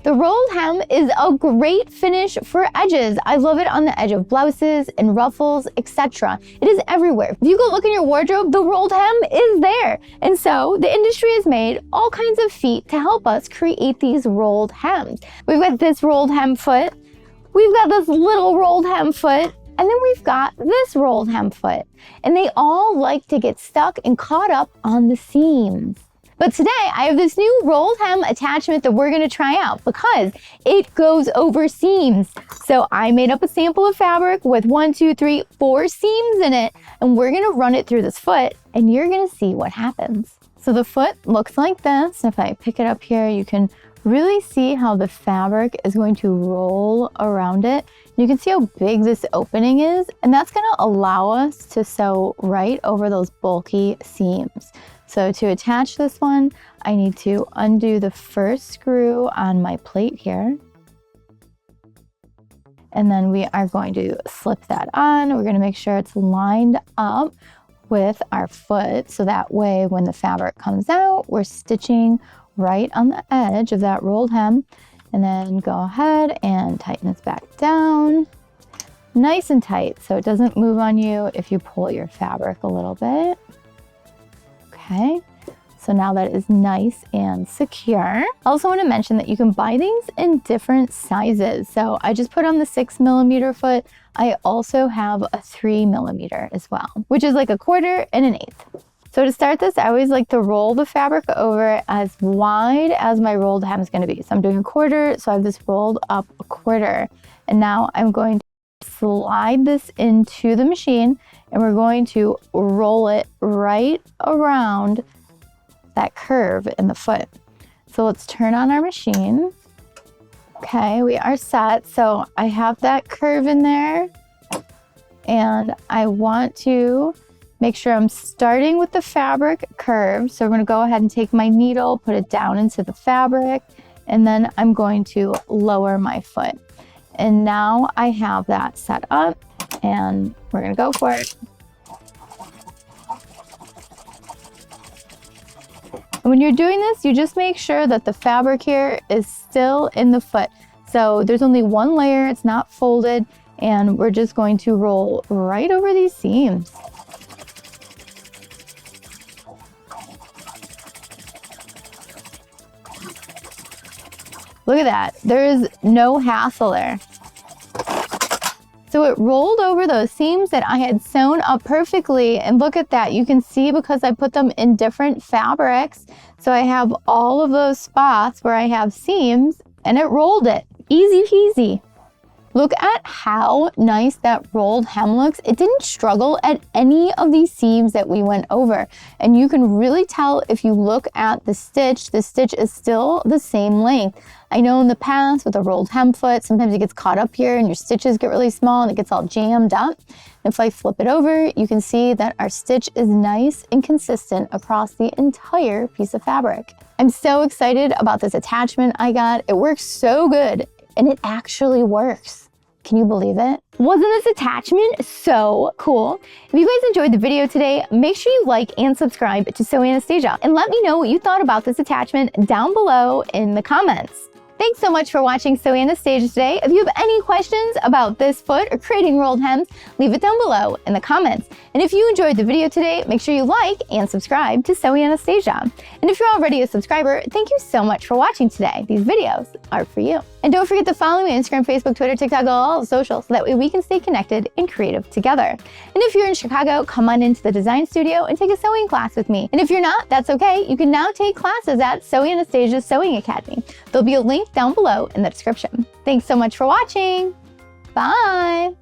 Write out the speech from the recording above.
The rolled hem is a great finish for edges. I love it on the edge of blouses and ruffles, etc. It is everywhere. If you go look in your wardrobe, the rolled hem is there. And so the industry has made all kinds of feet to help us create these rolled hems. We've got this rolled hem foot. We've got this little rolled hem foot. And then we've got this rolled hem foot. And they all like to get stuck and caught up on the seams. But today I have this new rolled hem attachment that we're gonna try out because it goes over seams. So I made up a sample of fabric with 1, 2, 3, 4 seams in it, and we're gonna run it through this foot and you're gonna see what happens. So the foot looks like this. If I pick it up here, you can really see how the fabric is going to roll around it. You can see how big this opening is, and that's gonna allow us to sew right over those bulky seams. So to attach this one, I need to undo the first screw on my plate here. And then we are going to slip that on. We're gonna make sure it's lined up with our foot. So that way, when the fabric comes out, we're stitching right on the edge of that rolled hem. And then go ahead and tighten this back down. Nice and tight so it doesn't move on you if you pull your fabric a little bit. Okay, so now that is nice and secure. I also want to mention that you can buy these in different sizes. So I just put on the 6mm foot. I also have a 3mm as well, which is like a 1/4 and an 1/8. So to start this, I always like to roll the fabric over as wide as my rolled hem is going to be. So I'm doing a 1/4, so I have this rolled up a 1/4. And now I'm going to slide this into the machine and we're going to roll it right around that curve in the foot. So let's turn on our machine. Okay, we are set. So I have that curve in there and I want to make sure I'm starting with the fabric curve. So I'm going to go ahead and take my needle, put it down into the fabric, and then I'm going to lower my foot. And now I have that set up and we're going to go for it. And when you're doing this, you just make sure that the fabric here is still in the foot. So there's only one layer, it's not folded, and we're just going to roll right over these seams. Look at that, there is no hassle there. So it rolled over those seams that I had sewn up perfectly, and look at that, you can see because I put them in different fabrics. So I have all of those spots where I have seams and it rolled it, easy peasy. Look at how nice that rolled hem looks. It didn't struggle at any of these seams that we went over. And you can really tell if you look at the stitch is still the same length. I know in the past with a rolled hem foot, sometimes it gets caught up here and your stitches get really small and it gets all jammed up. If I flip it over, you can see that our stitch is nice and consistent across the entire piece of fabric. I'm so excited about this attachment I got. It works so good and it actually works. Can you believe it? Wasn't this attachment so cool? If you guys enjoyed the video today, make sure you like and subscribe to Sew Anastasia and let me know what you thought about this attachment down below in the comments. Thanks so much for watching Sew Anastasia today. If you have any questions about this foot or creating rolled hems, leave it down below in the comments. And if you enjoyed the video today, make sure you like and subscribe to Sew Anastasia. And if you're already a subscriber, thank you so much for watching today. These videos are for you. And don't forget to follow me on Instagram, Facebook, Twitter, TikTok, all the socials, so that way we can stay connected and creative together. And if you're in Chicago, come on into the design studio and take a sewing class with me. And if you're not, that's okay. You can now take classes at Sew Anastasia's Sewing Academy. There'll be a link down below in the description. Thanks so much for watching. Bye.